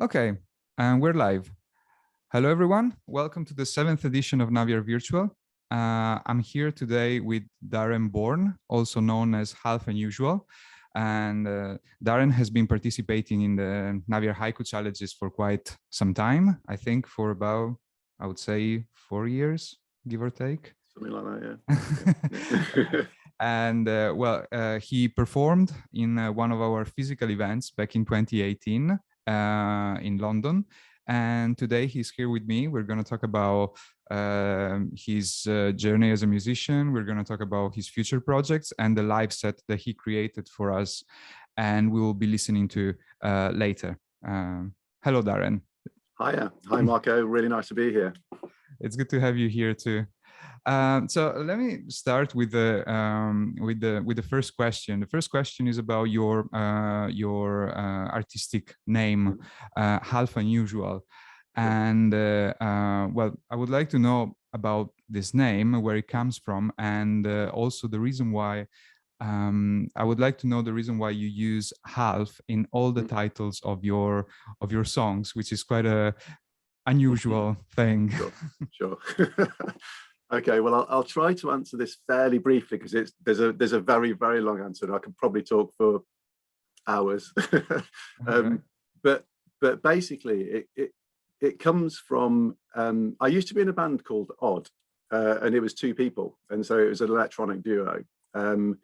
Okay, and we're live. Hello, everyone. Welcome to the 7th edition of Naviar Virtual. I'm here today with Darren Bourne, also known as Half Unusual. And Darren has been participating in the Naviar Haiku Challenges for quite some time. I think for about, I would say, 4 years, give or take. Something like that, yeah. And he performed in one of our physical events back in 2018 in London. And today he's here with me. We're going to talk about his journey as a musician. We're going to talk about his future projects and the live set that he created for us. And we will be listening to later. Hello, Darren. Hiya. Hi, Marco. Really nice to be here. It's good to have you here too. So let me start with the first question. The first question is about your artistic name, Half Unusual, and well, I would like to know about this name, where it comes from, and also the reason why. I would like to know the reason why you use half in all the titles of your songs, which is quite a unusual thing. Sure. Okay, well, I'll try to answer this fairly briefly because there's a very, very long answer, and I could probably talk for hours. Okay. But basically, it comes from I used to be in a band called Odd, and it was 2 people, and so it was an electronic duo. And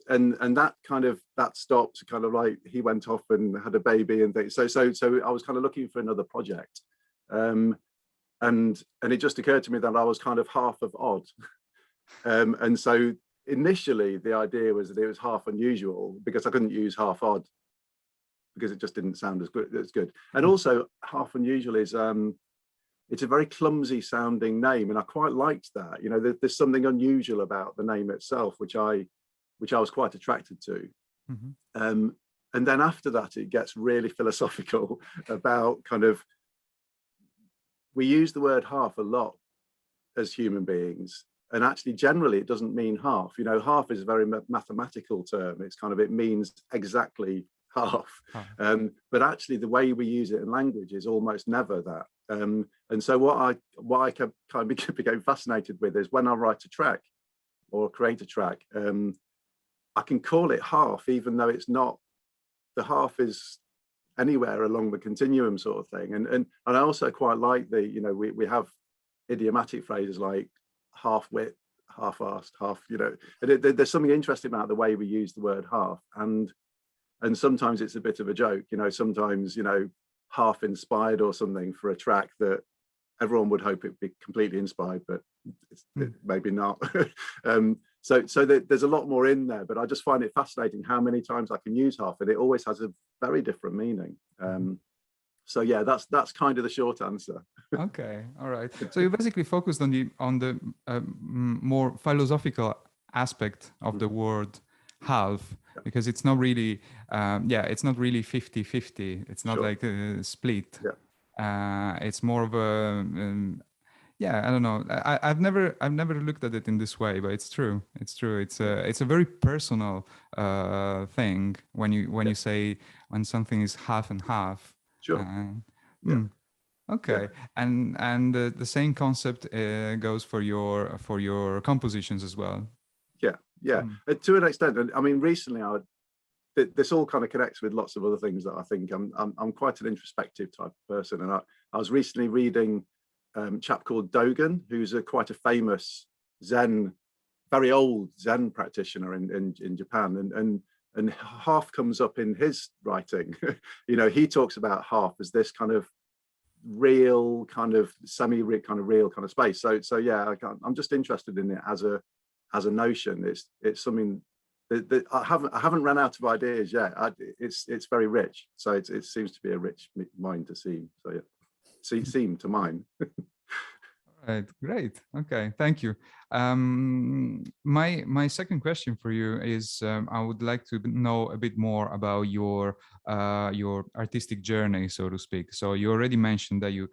that stopped. Kind of like he went off and had a baby and things. So I was kind of looking for another project. And it just occurred to me that I was kind of half of Odd. And so initially the idea was that it was Half Unusual because I couldn't use Half Odd because it just didn't sound as good. And also Half Unusual is it's a very clumsy sounding name, and I quite liked that. You know, there's something unusual about the name itself, which I was quite attracted to. Mm-hmm. And then after that, it gets really philosophical about kind of, we use the word half a lot as human beings, and actually generally it doesn't mean half. You know, half is a very mathematical term. It's kind of, it means exactly half. But actually the way we use it in language is almost never that. And so what I kept kind of became fascinated with is when I write a track or create a track, I can call it half, even though it's not. The half is anywhere along the continuum sort of thing. And I also quite like the, you know, we have idiomatic phrases like half-wit, half-assed, half, you know, there's something interesting about the way we use the word half. And sometimes it's a bit of a joke, you know, sometimes, you know, half inspired or something for a track that everyone would hope it'd be completely inspired, but it's maybe not. So there's a lot more in there, but I just find it fascinating how many times I can use half, and it always has a very different meaning. So yeah, that's kind of the short answer. Okay, all right. So you basically focused on the more philosophical aspect of the word half, because it's not really it's not really 50-50. It's not Sure. like a split. Yeah. It's more of a I don't know. I've never looked at it in this way, but it's true. It's true. It's a very personal thing when you say when something is half and half. Sure. Okay. Yeah. And the same concept goes for your compositions as well. Yeah. To an extent. And I mean, recently this all kind of connects with lots of other things that I think I'm quite an introspective type of person, and I was recently reading a chap called Dogen, who's quite a famous Zen, very old Zen practitioner in Japan, and half comes up in his writing. You know, he talks about half as this kind of real, kind of semi-real, kind of real kind of space. So yeah, I'm just interested in it as a notion. It's something that I haven't run out of ideas yet. It's very rich. So it seems to be a rich mind to see. So yeah, seem to mine. All Right, great. Okay, thank you. My second question for you is, I would like to know a bit more about your artistic journey, so to speak. So you already mentioned that you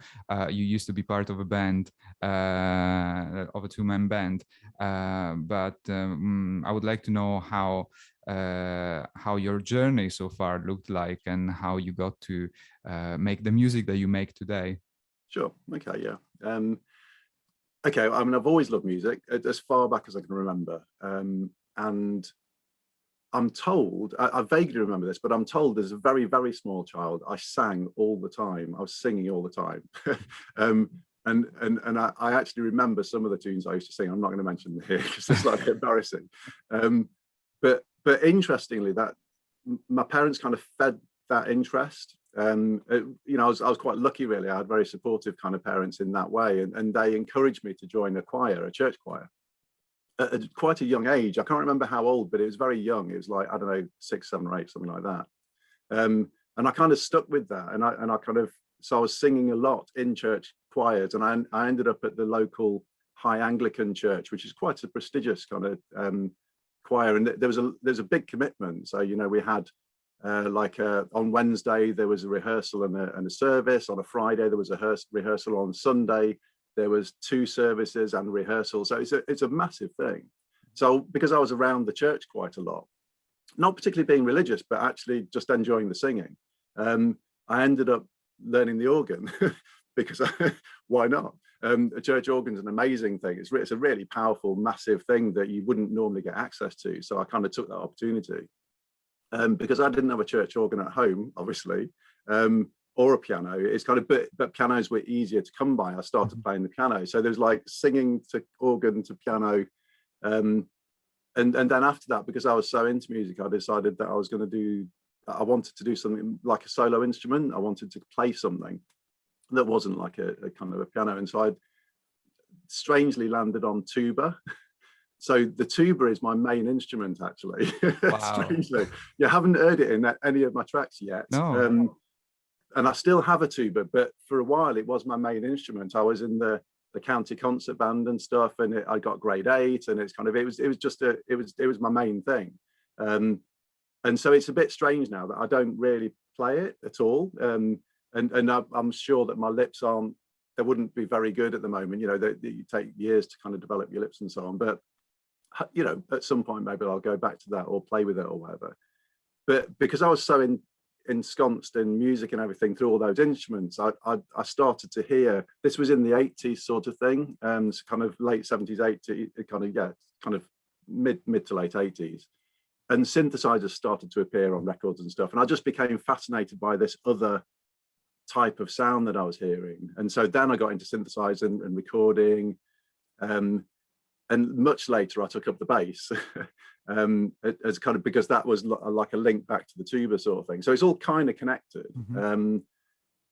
used to be part of a band, of a two-man band, but I would like to know how your journey so far looked like and how you got to make the music that you make today. Sure. Okay. Yeah. Okay. I mean, I've always loved music as far back as I can remember. And I'm told, I vaguely remember this, but I'm told as a very, very small child, I sang all the time. I was singing all the time. And I actually remember some of the tunes I used to sing. I'm not going to mention them here because it's like embarrassing. But interestingly, that my parents kind of fed that interest. You know, I was quite lucky, really. I had very supportive kind of parents in that way, and they encouraged me to join a choir, a church choir, at quite a young age. I can't remember how old, but it was very young. It was like, I don't know, 6, 7 or 8, something like that. And I kind of stuck with that, and I kind of, so I was singing a lot in church choirs, and I ended up at the local High Anglican church, which is quite a prestigious kind of choir, and there's a big commitment. So, you know, we had on Wednesday there was a rehearsal and a service. On a Friday there was a rehearsal. On Sunday there was 2 services and rehearsal. So it's a massive thing. So because I was around the church quite a lot, not particularly being religious, but actually just enjoying the singing, I ended up learning the organ because why not? A church organ is an amazing thing. It's a really powerful, massive thing that you wouldn't normally get access to. So I kind of took that opportunity. Because I didn't have a church organ at home, obviously, or a piano. It's kind of, but pianos were easier to come by. I started playing the piano. So there's like singing to organ to piano. And then after that, because I was so into music, I decided that I wanted to do something like a solo instrument. I wanted to play something that wasn't like a kind of a piano. And so I strangely landed on tuba. So the tuba is my main instrument, actually. Wow. Strangely, you haven't heard it in any of my tracks yet. No. And I still have a tuba, but for a while it was my main instrument. I was in the county concert band and stuff, and I got grade 8, and it's kind of it was my main thing. And so it's a bit strange now that I don't really play it at all. And I'm sure that my lips they wouldn't be very good at the moment. You know, you take years to kind of develop your lips and so on, but you know, at some point maybe I'll go back to that or play with it or whatever. But because I was so ensconced in music and everything through all those instruments, I started to hear, this was in the 80s sort of thing, so kind of late 70s, 80s, kind of mid to late 80s. And synthesizers started to appear on records and stuff. And I just became fascinated by this other type of sound that I was hearing. And so then I got into synthesizing and recording. And much later, I took up the bass as kind of, because that was like a link back to the tuba sort of thing. So it's all kind of connected. Mm-hmm.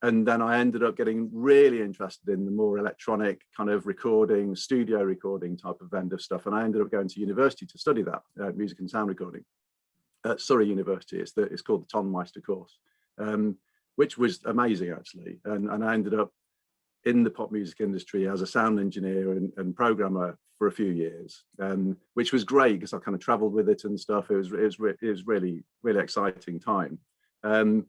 And then I ended up getting really interested in the more electronic kind of recording, studio recording type of end of stuff. And I ended up going to university to study that, music and sound recording at Surrey University. It's called the Tonmeister course, which was amazing, actually. And I ended up in the pop music industry as a sound engineer and programmer for a few years, which was great because I kind of traveled with it and stuff. It was really, really exciting time. And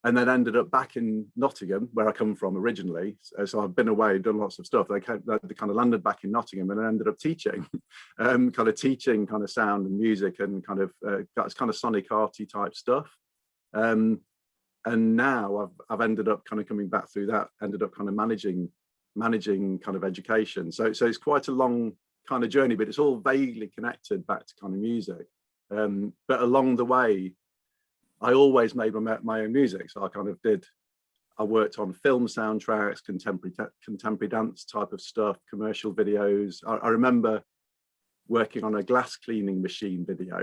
then ended up back in Nottingham, where I come from originally. So I've been away, done lots of stuff. They kind of landed back in Nottingham, and I ended up teaching, kind of sound and music and kind of that's kind of sonic arty type stuff. And now I've ended up kind of coming back through that, ended up kind of managing kind of education. So it's quite a long kind of journey, but it's all vaguely connected back to kind of music. But along the way, I always made my own music. So I worked on film soundtracks, contemporary dance type of stuff, commercial videos. I remember working on a glass cleaning machine video,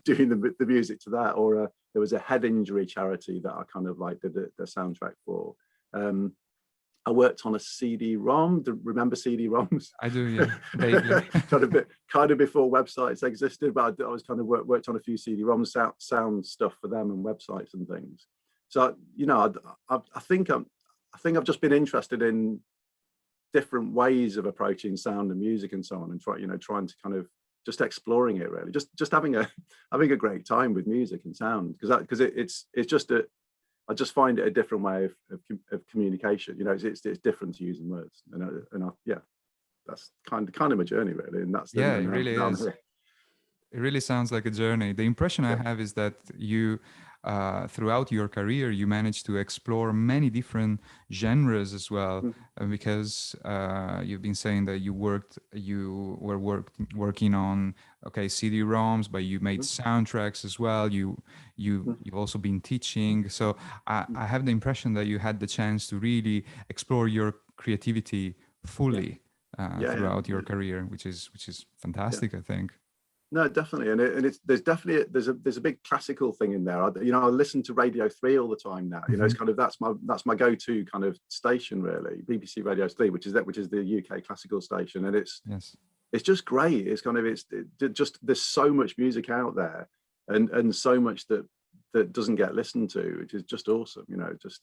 doing the music to that, or there was a head injury charity that I kind of like did the soundtrack for. I worked on a CD-ROM. Remember CD-ROMs? I do, yeah. Vaguely. kind of before websites existed, but I was kind of worked on a few CD-ROMs, sound stuff for them and websites and things. So, you know, I think I've just been interested in different ways of approaching sound and music and so on, and trying to kind of just exploring it, really, just having a great time with music and sound, because it's just I just find it a different way of communication. It's different to using words, yeah, that's kind of my journey, really, and that's it really is. It really sounds like a journey. The impression I have is that you, throughout your career, you managed to explore many different genres as well, because you've been saying that you were working on CD-ROMs, but you made soundtracks as well. You've also been teaching. So I have the impression that you had the chance to really explore your creativity fully throughout your career, which is fantastic, I think. No, definitely, and there's a big classical thing in there. I listen to Radio 3 all the time now. It's kind of that's my go-to kind of station, really. BBC Radio 3, which is the UK classical station, and it's just great. It's kind of just there's so much music out there, and so much that doesn't get listened to, which is just awesome.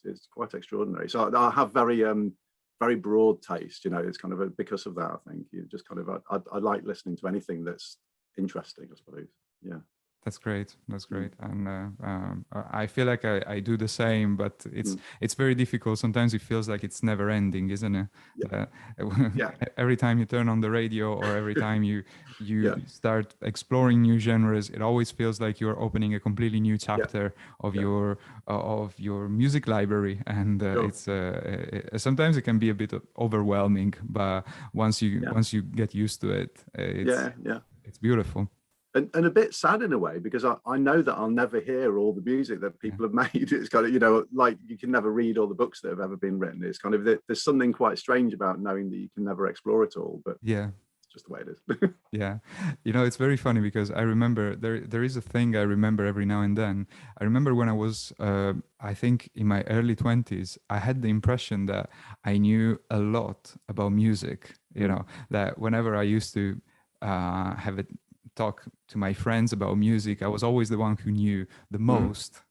It's quite extraordinary. So I have very broad taste. It's kind of because of that. I think you just kind of I like listening to anything that's interesting, I suppose. Yeah, that's great. And I feel like I do the same, but it's very difficult. Sometimes it feels like it's never ending, isn't it? Every time you turn on the radio, or every time you start exploring new genres, it always feels like you're opening a completely new chapter of your music library, and it's sometimes it can be a bit overwhelming, but once you get used to it, it's beautiful. And a bit sad in a way, because I know that I'll never hear all the music that people have made. It's kind of, like you can never read all the books that have ever been written. It's kind of, there's something quite strange about knowing that you can never explore it all, but it's just the way it is. Yeah. It's very funny, because I remember there is a thing I remember every now and then. I remember when I was, I think in my early 20s, I had the impression that I knew a lot about music, that whenever I used to have a talk to my friends about music, I was always the one who knew the most.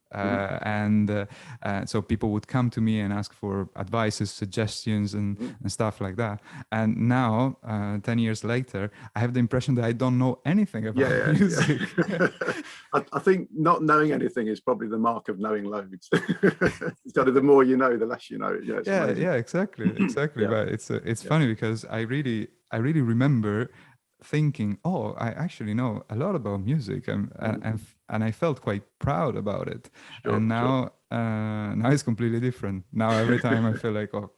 So people would come to me and ask for advices, suggestions, and stuff like that. And now, 10 years later, I have the impression that I don't know anything about music. I think not knowing anything is probably the mark of knowing loads. It's kind of the more you know, the less you know. Exactly. But it's funny, because I really remember thinking, oh, I actually know a lot about music, and I felt quite proud about it. And now it's completely different. Now every time I feel like, oh,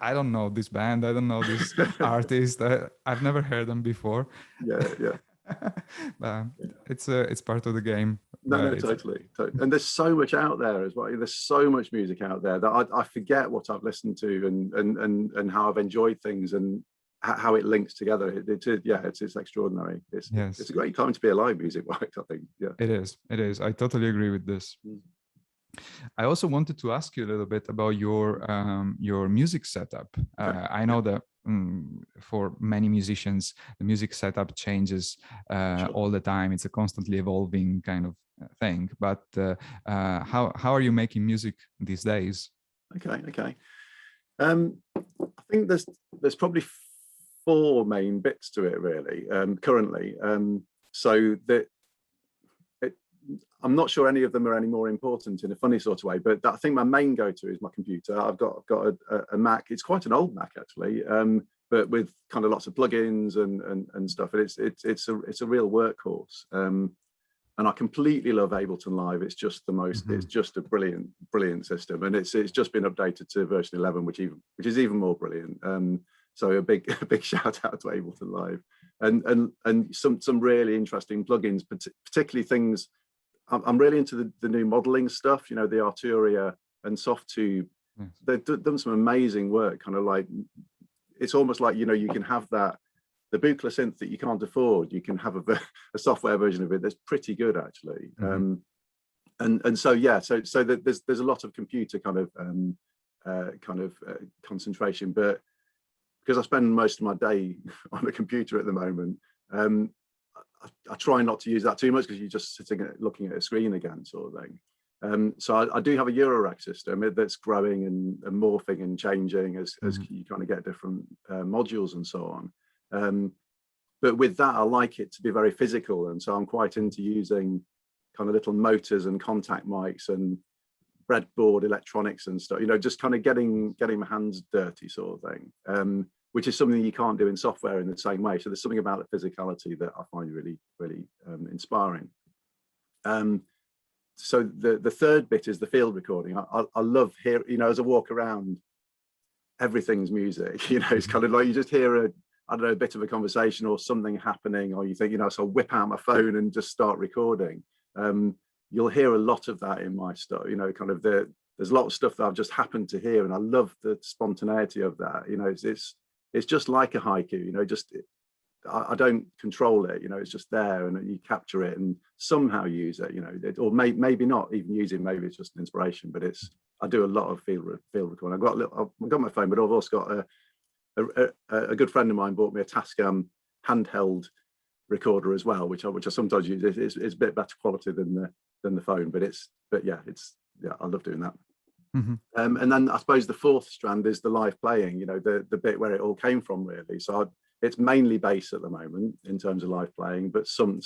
I don't know this band, I don't know this artist, I've never heard them before. But it's part of the game. No, totally. And there's so much out there as well. There's so much music out there that I forget what I've listened to and how I've enjoyed things and how it links together. It's extraordinary. It's a great time to be alive music-wise, I think. It is. I totally agree with this. I also wanted to ask you a little bit about your music setup. I know that for many musicians, the music setup changes all the time. It's a constantly evolving kind of thing. But how are you making music these days? Okay. I think there's probably 4 main bits to it, really, currently. So that I'm not sure any of them are any more important in a funny sort of way, but I think my main go-to is my computer. I've got a Mac. It's quite an old Mac, actually, but with kind of lots of plugins and stuff. And it's a real workhorse. And I completely love Ableton Live. It's just the most. It's just a brilliant system, and it's just been updated to version 11, which is even more brilliant. So a big shout out to Ableton Live, and some really interesting plugins, particularly things. I'm really into the new modeling stuff. The Arturia and Softtube. They've done some amazing work. Kind of like, it's almost like you can have that. The Buchla synth that you can't afford, you can have a software version of it that's pretty good, actually. And so there's a lot of computer kind of concentration, but because I spend most of my day on a computer at the moment, I try not to use that too much, because you're just sitting looking at a screen again, sort of thing. So I do have a Eurorack system that's growing and morphing and changing as you kind of get different modules and so on. But with that, I like it to be very physical. And so I'm quite into using kind of little motors and contact mics and breadboard electronics and stuff, just kind of getting my hands dirty sort of thing, which is something you can't do in software in the same way. So there's something about the physicality that I find really, really inspiring. So the third bit is the field recording. I love hearing, as I walk around, everything's music. It's kind of like you just hear a bit of a conversation or something happening, or you think, so I'll whip out my phone and just start recording. You'll hear a lot of that in my stuff, kind of there's a lot of stuff that I've just happened to hear, and I love the spontaneity of that. It's just like a haiku, just I don't control it, it's just there, and you capture it and somehow use it, or maybe not even use it, maybe it's just an inspiration, but I do a lot of field recording. I've got my phone, but I've also got a good friend of mine bought me a Tascam handheld recorder as well, which I sometimes use. It's a bit better quality than the phone, but I love doing that. And then I suppose the fourth strand is the live playing, the bit where it all came from, really. So it's mainly bass at the moment in terms of live playing, but some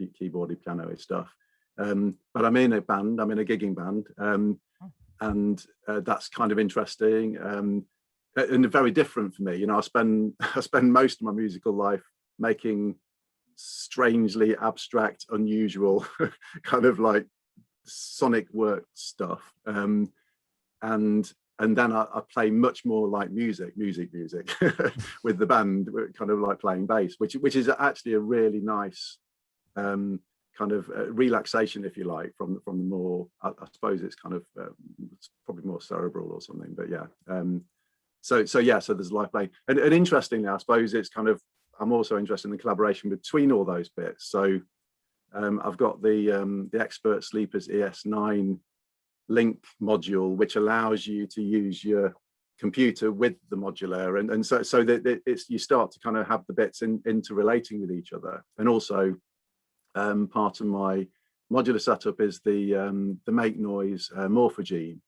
keyboardy, piano stuff. But I'm in a band, I'm in a gigging band, and that's kind of interesting and very different for me. I spend most of my musical life making strangely abstract, unusual kind of like sonic work stuff, and then I play much more like music with the band, kind of like playing bass, which is actually a really nice kind of relaxation, if you like, from the more, I suppose it's kind of it's probably more cerebral or something, but yeah. So there's live playing, and interestingly, I suppose it's kind of, I'm also interested in the collaboration between all those bits. So I've got the Expert Sleepers ES9 link module, which allows you to use your computer with the modular, and so that you start to kind of have the bits interrelating with each other. And also part of my modular setup is the make noise morphogene,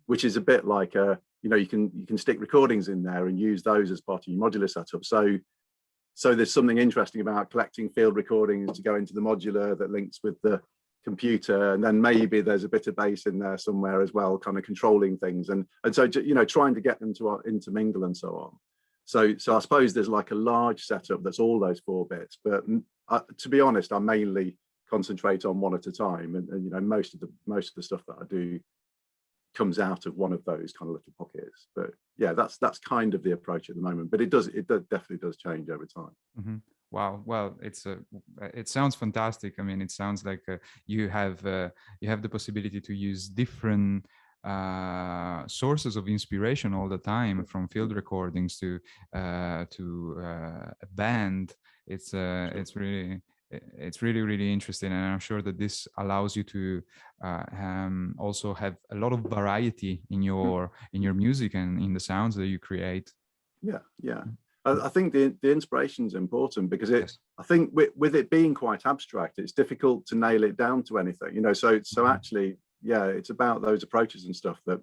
which is a bit like you can stick recordings in there and use those as part of your modular setup. So there's something interesting about collecting field recordings to go into the modular that links with the computer, and then maybe there's a bit of bass in there somewhere as well, kind of controlling things, and so trying to get them to intermingle and so on. So I suppose there's like a large setup that's all those 4 bits, but to be honest, I mainly concentrate on one at a time, and most of the stuff that I do comes out of one of those kind of little pockets. But yeah, that's kind of the approach at the moment, but it definitely does change over time. Wow. Well, it sounds fantastic. I mean, it sounds like you have the possibility to use different sources of inspiration all the time, from field recordings to a band. It's really, really interesting, and I'm sure that this allows you to also have a lot of variety in your music and in the sounds that you create. Yeah. I think the inspiration is important, because I think with it being quite abstract, it's difficult to nail it down to anything. So actually, yeah, it's about those approaches and stuff that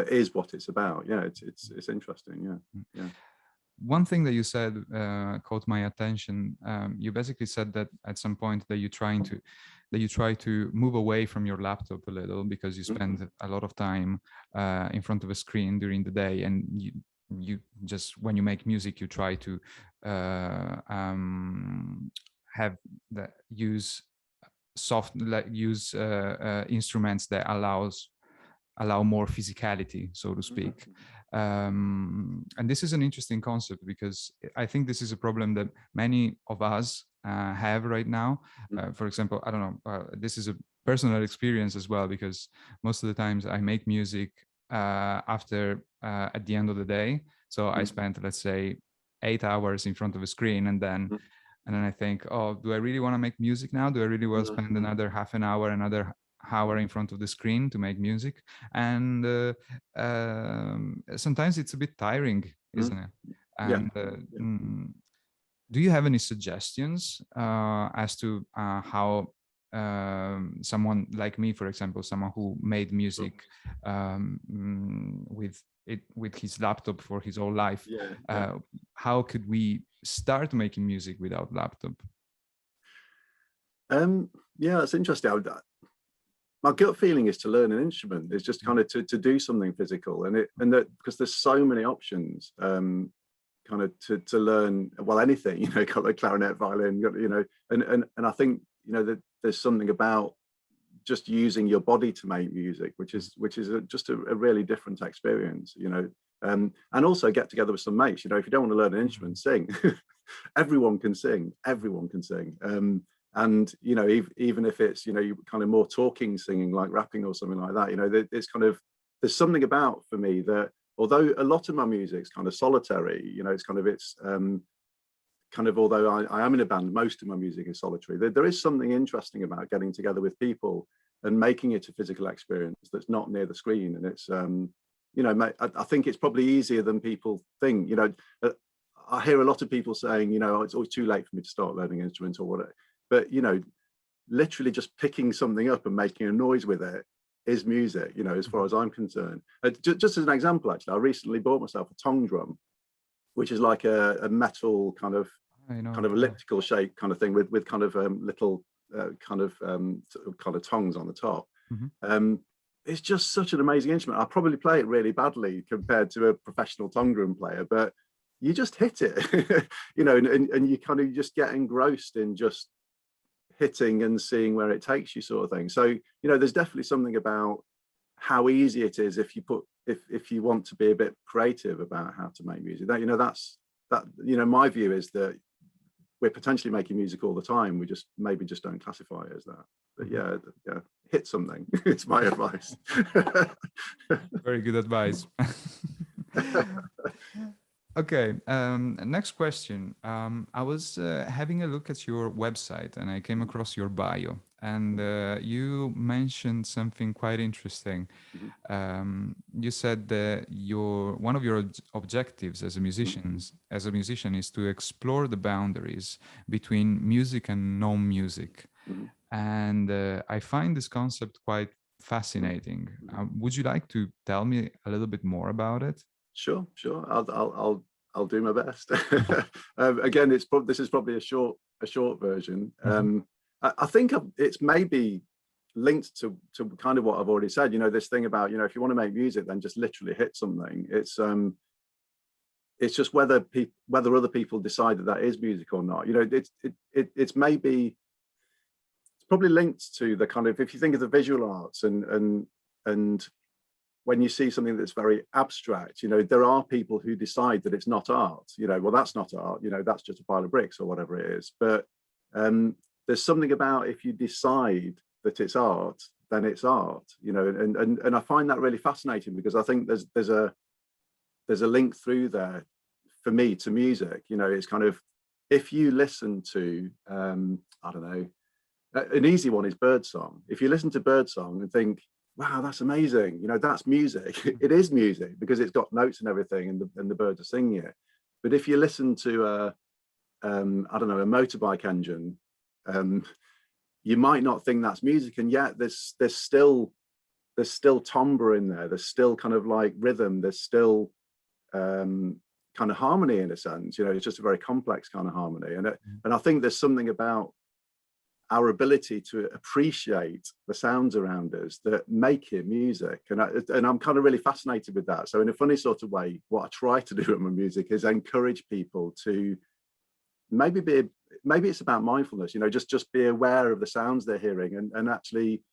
is what it's about. Yeah, it's interesting. Yeah. One thing that you said caught my attention. You basically said that at some point that you try to move away from your laptop a little, because you spend a lot of time in front of a screen during the day, and you just, when you make music, you try to use instruments that allow more physicality, so to speak. And this is an interesting concept, because I think this is a problem that many of us have right now. For example, I don't know, this is a personal experience as well, because most of the times I make music at the end of the day. So I spent, let's say, 8 hours in front of a screen, and then I think, oh, do I really want to make music now? Do I really want to spend another half an hour, another hour in front of the screen to make music? And sometimes it's a bit tiring, isn't it? And do you have any suggestions as to how someone like me, for example, someone who made music with his laptop for his whole life. How could we start making music without laptop? Yeah, that's interesting. My gut feeling is to learn an instrument. It's just kind of to do something physical, and that because there's so many options, kind of to learn, well, anything, you know, kind of clarinet, violin, you know, and I think, you know, that there's something about just using your body to make music, which is just a really different experience, you know. And also get together with some mates. You know, if you don't want to learn an instrument, sing. Everyone can sing. Everyone can sing. And you know, even if it's, you know, you kind of more talking, singing, like rapping or something like that, you know, it's kind of, there's something about, for me, that although a lot of my music's kind of solitary, you know, it's kind of, although I am in a band, most of my music is solitary. There is something interesting about getting together with people and making it a physical experience that's not near the screen. And it's, you know, I think it's probably easier than people think. You know, I hear a lot of people saying, you know, oh, it's always too late for me to start learning instruments or whatever. But, you know, literally just picking something up and making a noise with it is music, you know, as far as I'm concerned. Just as an example, actually, I recently bought myself a tongue drum, which is like a metal kind of elliptical shape kind of thing with kind of little kind of tongues on the top. It's just such an amazing instrument. I probably play it really badly compared to a professional tongue drum player, but you just hit it, you know, and you kind of just get engrossed in just hitting and seeing where it takes you, sort of thing. So, you know, there's definitely something about how easy it is if you want to be a bit creative about how to make music. That, you know, you know, my view is that we're potentially making music all the time. We just maybe just don't classify it as that. But yeah, hit something. It's my advice. Very good advice. Okay, next question. I was having a look at your website and I came across your bio, and you mentioned something quite interesting. You said that one of your objectives as a musician is to explore the boundaries between music and non-music. And I find this concept quite fascinating. Would you like to tell me a little bit more about it? Sure. I'll do my best. Again, this is probably a short version. I think it's maybe linked to kind of what I've already said. You know, this thing about, you know, if you want to make music, then just literally hit something. It's just whether other people decide that is music or not. You know, it's probably linked to the kind of, if you think of the visual arts and when you see something that's very abstract, you know, there are people who decide that it's not art. You know, well, that's not art, you know, that's just a pile of bricks or whatever it is. But there's something about, if you decide that it's art, then it's art, you know, and I find that really fascinating, because I think there's a link through there for me to music. You know, it's kind of, if you listen to, I don't know, an easy one is birdsong. If you listen to birdsong and think, wow, that's amazing, you know, that's music. It is music because it's got notes and everything, and the birds are singing it. But if you listen to I don't know, a motorbike engine, you might not think that's music, and yet there's still timbre in there. There's still kind of like rhythm. There's still kind of harmony, in a sense. You know, it's just a very complex kind of harmony, and I think there's something about our ability to appreciate the sounds around us that make it music, and I'm kind of really fascinated with that. So in a funny sort of way, what I try to do with my music is encourage people to maybe it's about mindfulness, you know, just be aware of the sounds they're hearing and actually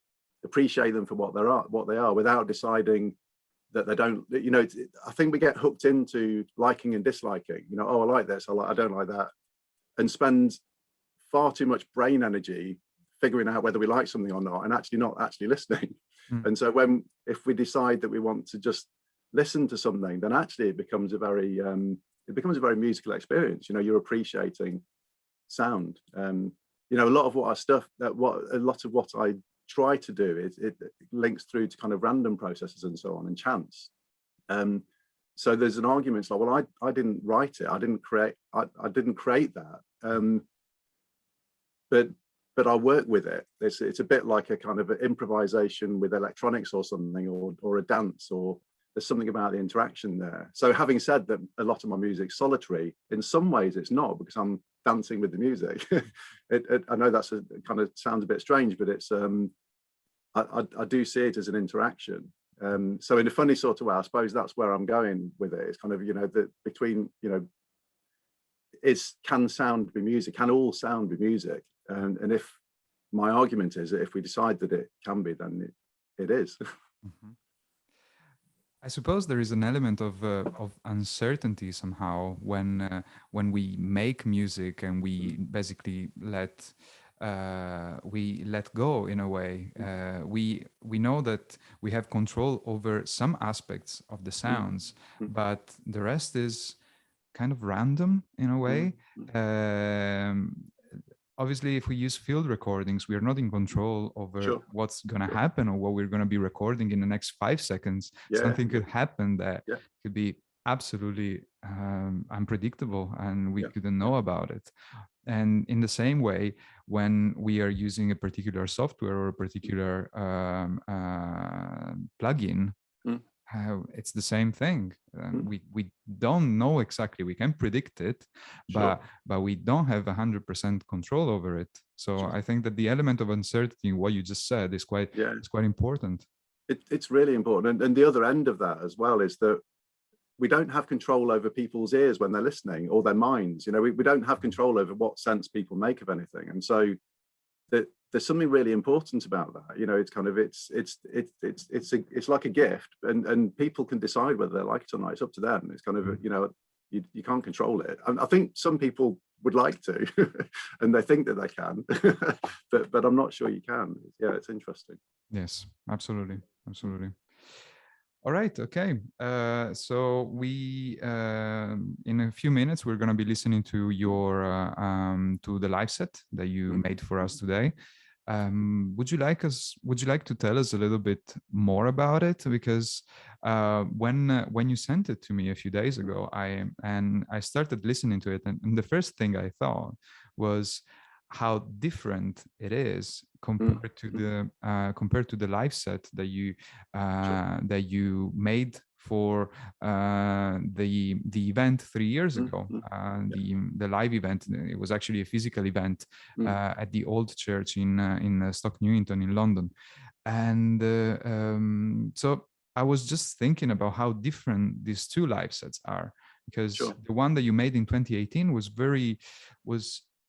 appreciate them for what they are, without deciding that they don't, you know. I think we get hooked into liking and disliking, you know, oh, I like this, I don't like that, and spend far too much brain energy figuring out whether we like something or not, and actually not actually listening. And so if we decide that we want to just listen to something, then actually it becomes a very musical experience. You know, you're appreciating sound. You know, a lot of what I try to do is it links through to kind of random processes and so on, and chance. So there's an argument, it's like, well, I didn't write it, I didn't create that. But I work with it. It's a bit like a kind of an improvisation with electronics or something, or a dance, or there's something about the interaction there. So having said that a lot of my music's solitary, in some ways it's not, because I'm dancing with the music. I know that's kind of sounds a bit strange, but it's I do see it as an interaction. So in a funny sort of way, I suppose that's where I'm going with it. It's kind of, that between, can sound be music? Can all sound be music? And if my argument is that if we decide that it can be, then it is. Mm-hmm. I suppose there is an element of uncertainty somehow when we make music and we basically let go in a way. We know that we have control over some aspects of the sounds, but the rest is kind of random in a way. Obviously, if we use field recordings, we are not in control over what's going to happen or what we're going to be recording in the next 5 seconds. Something could happen that could be absolutely unpredictable, and we couldn't know about it. And in the same way, when we are using a particular software or a particular plugin, it's the same thing. We don't know exactly. We can predict it, but we don't have 100% control over it. So I think that the element of uncertainty, what you just said, is quite important. It's really important, and the other end of that as well is that we don't have control over people's ears when they're listening, or their minds. We don't have control over what sense people make of anything, and so there's something really important about that. It's kind of it's like a gift, and people can decide whether they like it or not. It's up to them. It's kind of you can't control it. And I think some people would like to, and they think that they can, but I'm not sure you can. Yeah, it's interesting. Yes, absolutely. All right. Okay. So we, in a few minutes, we're going to be listening to your to the live set that you made for us today. Would you like to tell us a little bit more about it? Because when you sent it to me a few days ago, I started listening to it, and the first thing I thought was how different it is compared to the live set that you made for the event 3 years ago. The live event, it was actually a physical event at the old church in Stoke Newington in London. And so I was just thinking about how different these two live sets are, because the one that you made in 2018 was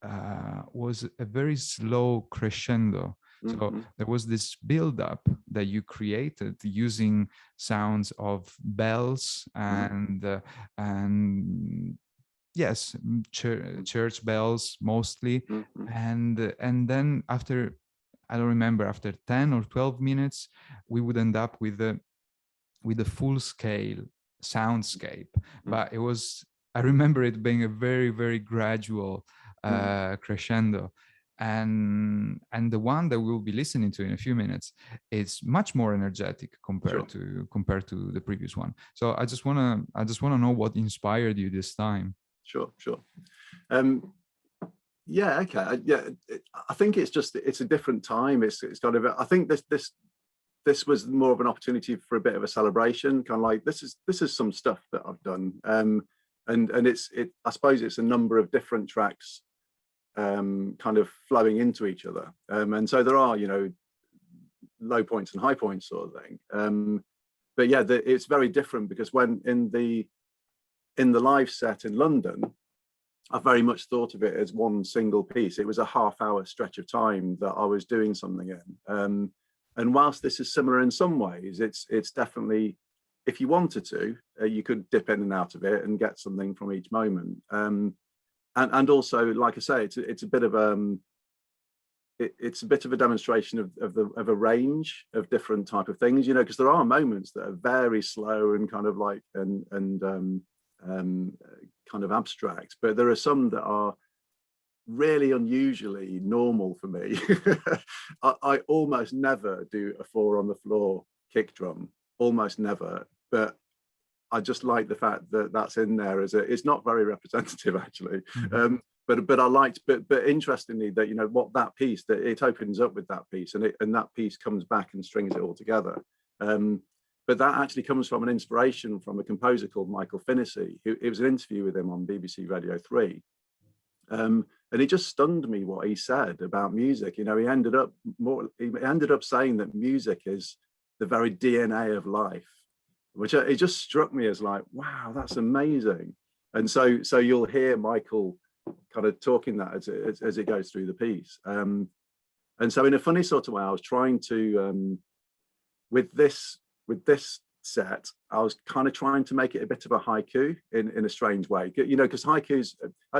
a very slow crescendo. So there was this build-up that you created using sounds of bells and yes, church bells mostly, and then after, I don't remember, after 10 or 12 minutes, we would end up with a full-scale soundscape. But I remember it being a very, very gradual crescendo, and the one that we'll be listening to in a few minutes is much more energetic compared to the previous one. So I just want to know what inspired you this time. Sure. Yeah, okay. Yeah, I think it's a different time. It's kind of, I think this was more of an opportunity for a bit of a celebration, kind of like this is some stuff that I've done, and I suppose it's a number of different tracks kind of flowing into each other, and so there are low points and high points sort of thing, but yeah, it's very different because when in the live set in London, I very much thought of it as one single piece. It was a half-hour stretch of time that I was doing something in, and whilst this is similar in some ways, it's definitely, if you wanted to, you could dip in and out of it and get something from each moment. And also, like I say, it's a bit of a demonstration of a range of different type of things, because there are moments that are very slow and kind of like kind of abstract, but there are some that are really unusually normal for me. I almost never do a 4 on the floor kick drum, almost never, but I just like the fact that that's in there it's not very representative actually. but I liked, but interestingly, that, you know, what that piece, that it opens up with that piece, and that piece comes back and strings it all together. But that actually comes from an inspiration from a composer called Michael Finnessy. It was an interview with him on BBC Radio 3. And it just stunned me what he said about music. You know, he ended up saying that music is the very DNA of life, which it just struck me as like, wow, that's amazing. And so you'll hear Michael kind of talking that as it goes through the piece. And so in a funny sort of way, I was trying to, with this set, I was kind of trying to make it a bit of a haiku in a strange way, you know, because haikus,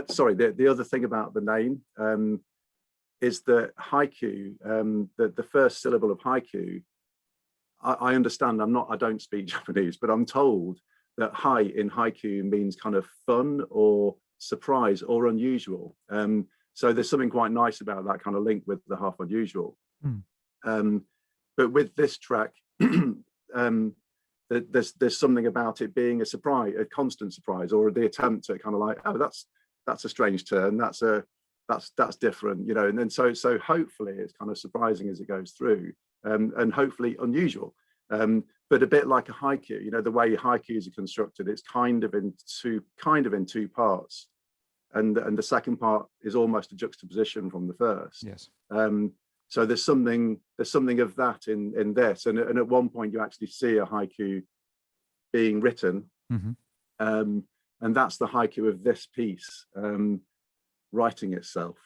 sorry, the other thing about the name is that haiku, the first syllable of haiku, I understand, I don't speak Japanese, but I'm told that hai in haiku means kind of fun or surprise or unusual. So there's something quite nice about that kind of link with the half unusual. But with this track, there's something about it being a surprise, a constant surprise, or the attempt to kind of like, oh, that's a strange turn, that's different, you know. And then so hopefully it's kind of surprising as it goes through, and hopefully unusual, but a bit like a haiku, you know, the way haikus are constructed, it's kind of in two parts, and the second part is almost a juxtaposition from the first. Yes. So there's something of that in this, and at one point you actually see a haiku being written, and that's the haiku of this piece writing itself.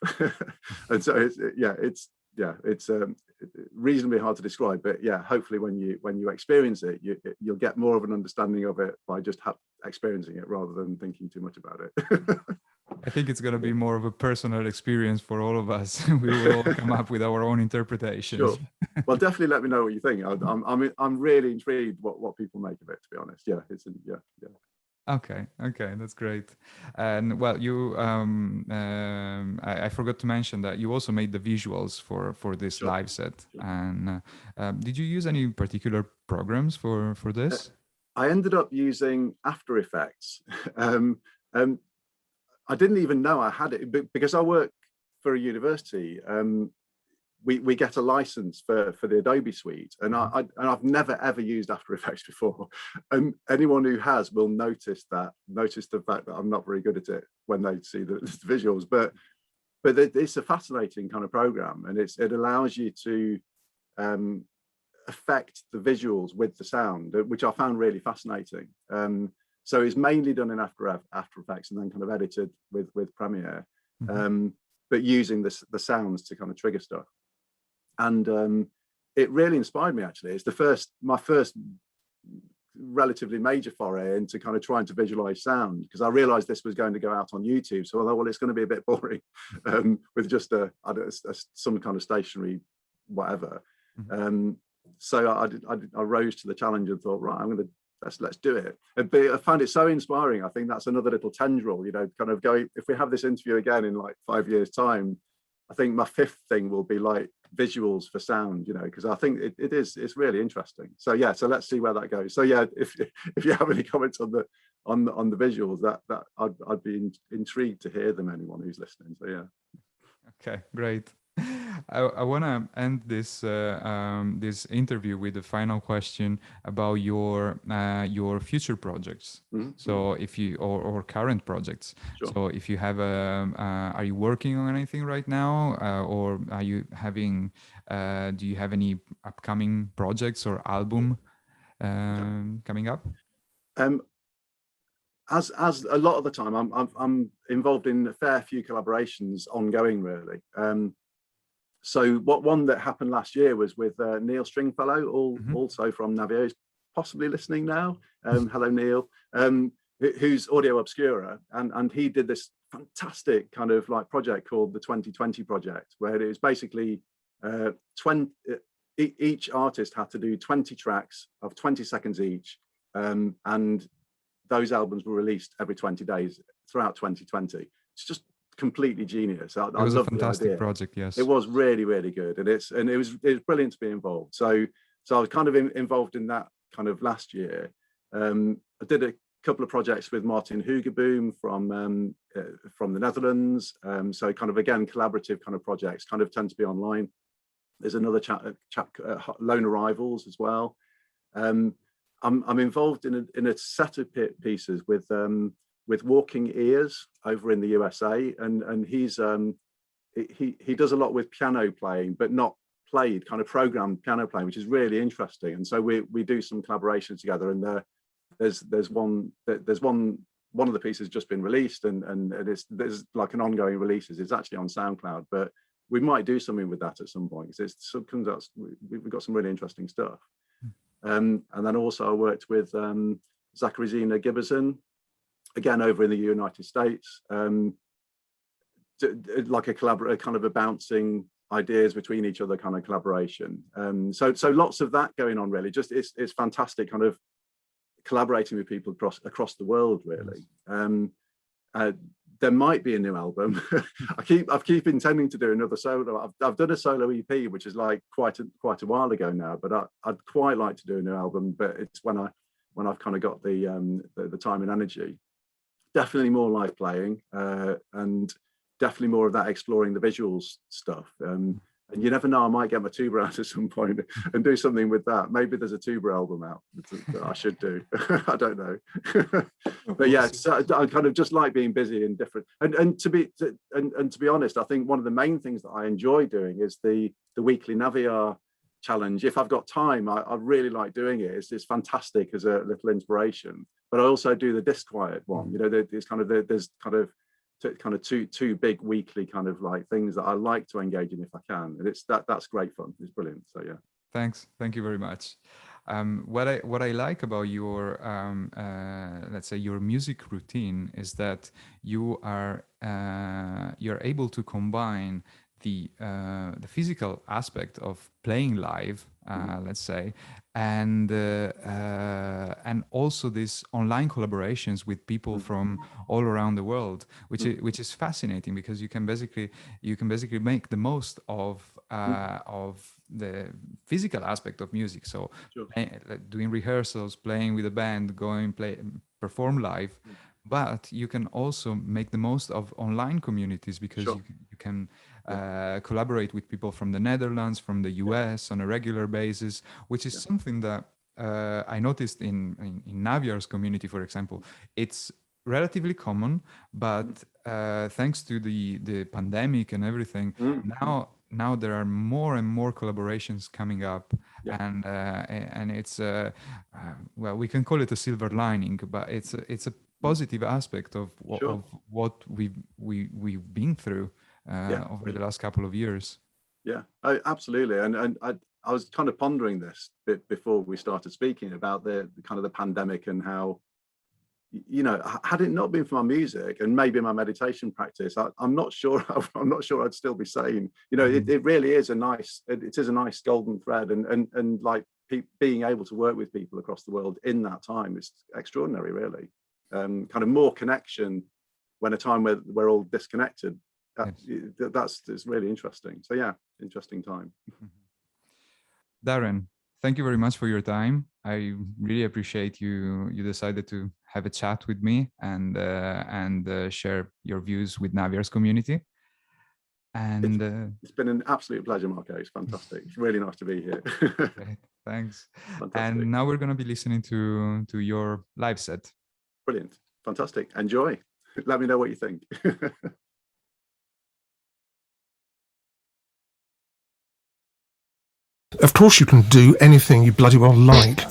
And so it's reasonably hard to describe, but yeah, hopefully when you experience it, you'll get more of an understanding of it by just experiencing it rather than thinking too much about it. I think it's going to be more of a personal experience for all of us. We will all come up with our own interpretations. Sure. Well, definitely let me know what you think. I'm really intrigued what people make of it, to be honest. Yeah, yeah. Okay, that's great. And well, you, I forgot to mention that you also made the visuals for this live set. Sure. And did you use any particular programs for this? I ended up using After Effects. I didn't even know I had it, because I work for a university. We get a license for the Adobe suite, and I've never ever used After Effects before. And anyone who has will notice the fact that I'm not very good at it when they see the visuals. But it's a fascinating kind of program, and it allows you to affect the visuals with the sound, which I found really fascinating. So it's mainly done in After Effects and then kind of edited with Premiere, but using the sounds to kind of trigger stuff. And it really inspired me, actually. It's my first relatively major foray into kind of trying to visualize sound, because I realized this was going to go out on YouTube. So I thought, well, it's going to be a bit boring with just some kind of stationary whatever. So I rose to the challenge and thought, right, let's do it. But I found it so inspiring. I think that's another little tendril, you know, kind of going, if we have this interview again in like 5 years time, I think my fifth thing will be like visuals for sound, you know, because I think it's really interesting. So yeah, so let's see where that goes. So yeah, if you have any comments on the visuals, that I'd be intrigued to hear them, anyone who's listening. So yeah. Okay, great. I want to end this this interview with the final question about your future projects. So if you or current projects. Sure. So if you have are you working on anything right now, or are you having? Do you have any upcoming projects or album coming up? As a lot of the time, I'm involved in a fair few collaborations ongoing, really. So one that happened last year was with Neil Stringfellow, also from Naviar, who's possibly listening now. Hello, Neil, who's Audio Obscura, and he did this fantastic kind of like project called the 2020 Project, where it was basically each artist had to do 20 tracks of 20 seconds each, and those albums were released every 20 days throughout 2020. It's just completely genius. It was a fantastic project. Yes, it was really, really good, and it was brilliant to be involved. So I was kind of involved in that kind of last year. I did a couple of projects with Martin Hugeboom from the Netherlands. So kind of, again, collaborative kind of projects kind of tend to be online. There's another chap Lone Arrivals as well. I'm involved in a set of pieces with Walking Ears over in the USA, and he does a lot with piano playing, but not played, kind of programmed piano playing, which is really interesting. And so we do some collaboration together, and there's one of the pieces just been released, and there's like an ongoing releases. It's actually on SoundCloud, but we might do something with that at some point, because we've got some really interesting stuff. And then also I worked with Zachary Zena Gibbison, again over in the United States, like a kind of a bouncing ideas between each other kind of collaboration. So lots of that going on, really. Just it's fantastic, kind of collaborating with people across the world, really. There might be a new album. I keep intending to do another solo. I've done a solo EP, which is like quite a while ago now, but I'd quite like to do a new album, but it's when I've kind of got the time and energy. Definitely more live playing, and definitely more of that exploring the visuals stuff. And you never know, I might get my tuba out at some point and do something with that. Maybe there's a tuba album out that I should do. I don't know. But yeah, I kind of just like being busy and different. And to be honest, I think one of the main things that I enjoy doing is the weekly Naviar challenge. If I've got time, I really like doing it. It's fantastic as a little inspiration. But I also do the Disquiet one. You know, there's kind of two big weekly kind of like things that I like to engage in if I can, and that's great fun. It's brilliant. So yeah, thank you very much. What I like about your let's say your music routine is that you're able to combine the physical aspect of playing live, let's say, and also these online collaborations with people from all around the world, which is fascinating, because you can basically make the most of the physical aspect of music. So doing rehearsals, playing with a band, perform live. But you can also make the most of online communities, because you can collaborate with people from the Netherlands, from the US on a regular basis, which is something that I noticed in Naviar's community, for example. It's relatively common, but thanks to the pandemic and everything, now there are more and more collaborations coming up, and it's well, we can call it a silver lining, but it's a positive aspect of what we've been through over the last couple of years. Yeah, absolutely. And I was kind of pondering this bit before we started speaking about the kind of the pandemic, and how, you know, had it not been for my music and maybe my meditation practice, I'm not sure I'd still be sane. You know, it really is a nice golden thread, and like being able to work with people across the world in that time is extraordinary, really. Kind of more connection when a time where we're all disconnected. It's really interesting. So yeah, interesting time. Darren, thank you very much for your time. I really appreciate you decided to have a chat with me and share your views with Naviar's community. And it's been an absolute pleasure, Marco. It's fantastic. It's really nice to be here. Okay, thanks. Fantastic. And now we're going to be listening to your live set. Brilliant. Fantastic. Enjoy. Let me know what you think. Of course you can do anything you bloody well like.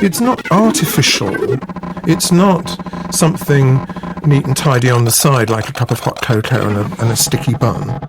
It's not artificial. It's not something neat and tidy on the side like a cup of hot cocoa and a sticky bun.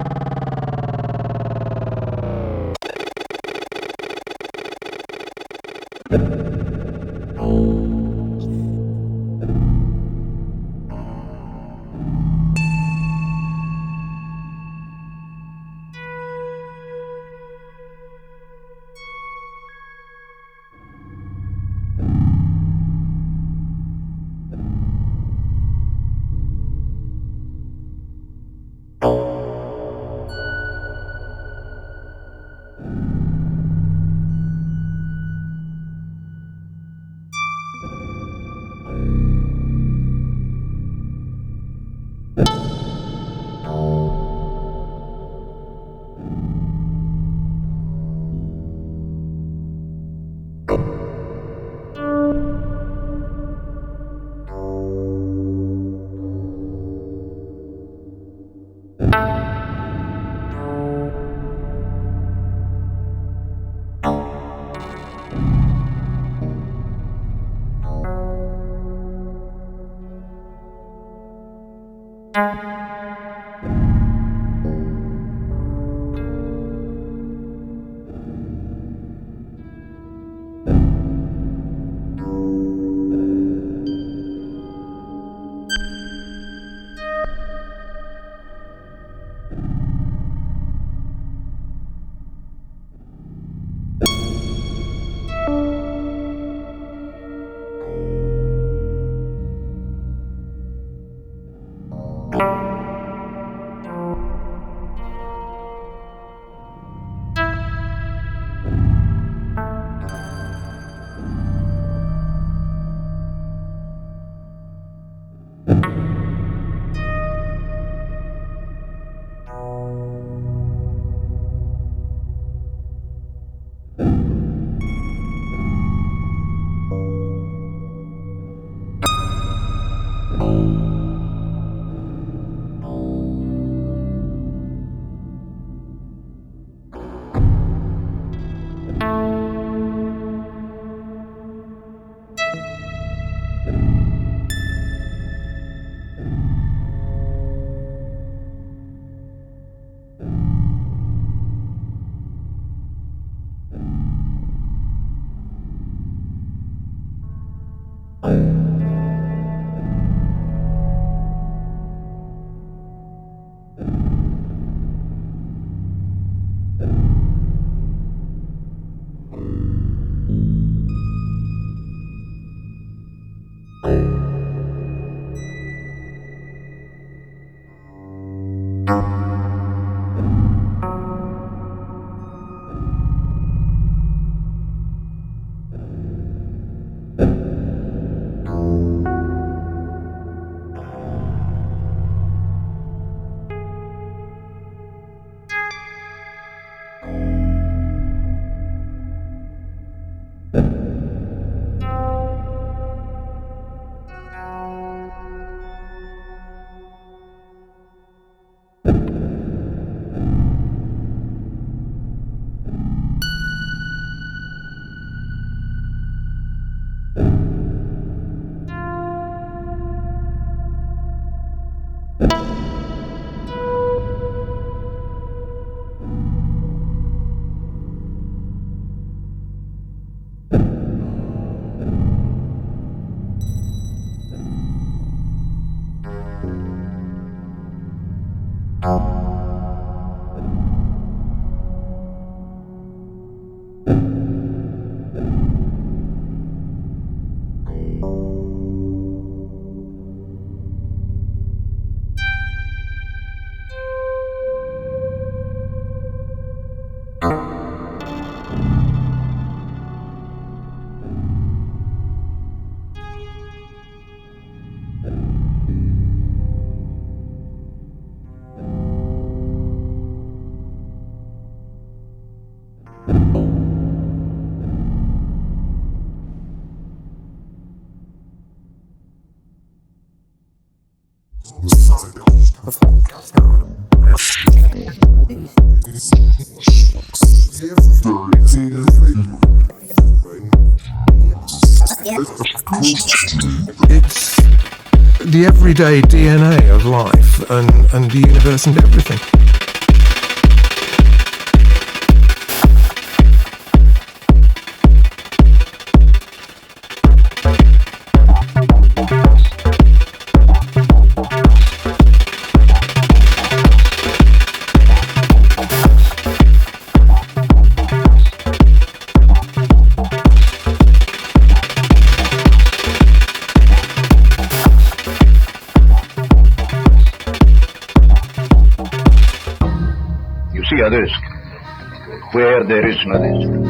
of hot cocoa. It's the everyday DNA of life and the universe and everything. See a disk where there is no disk.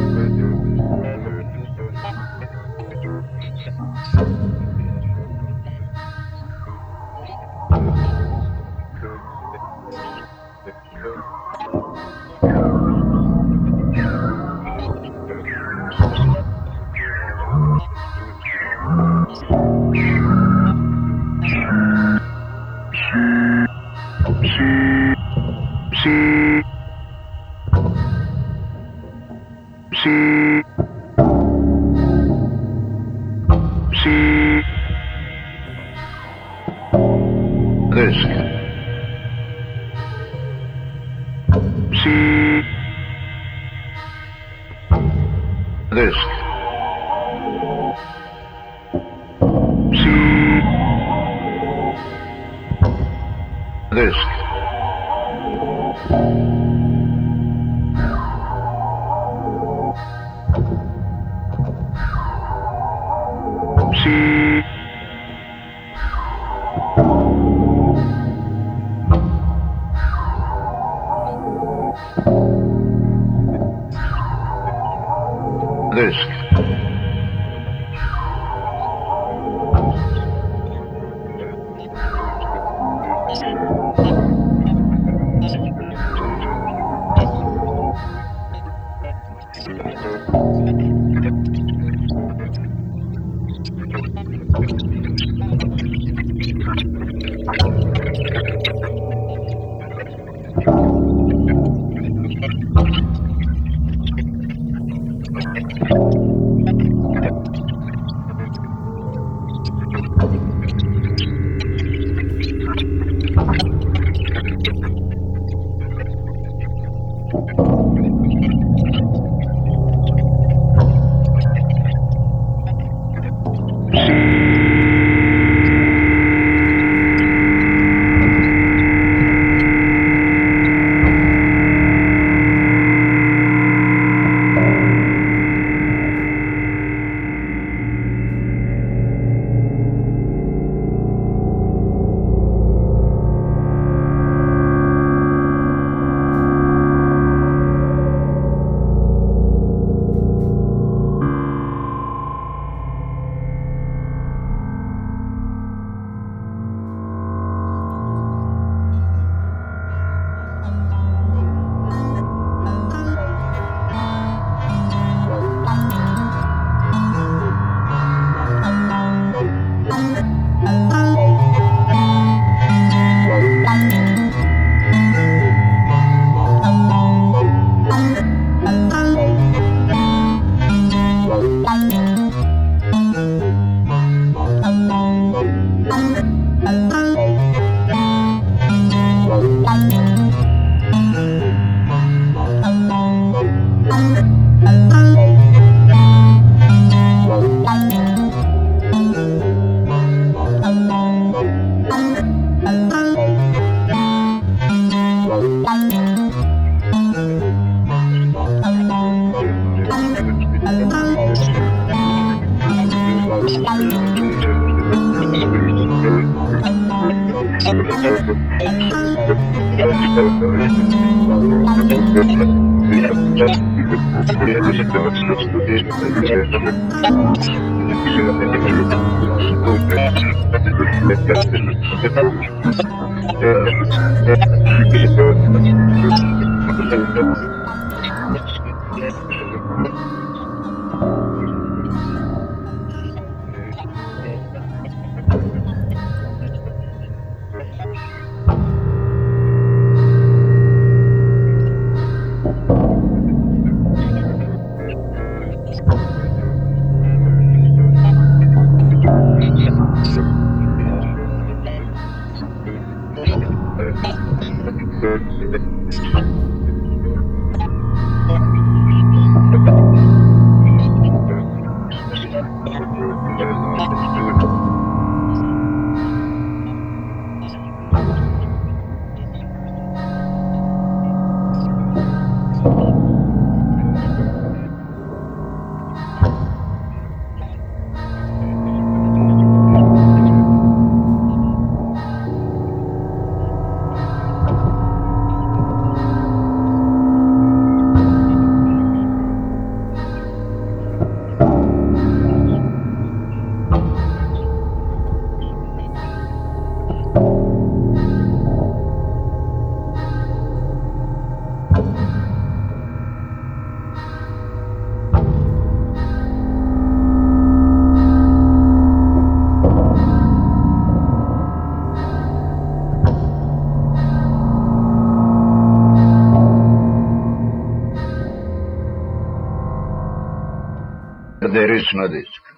There is no disk.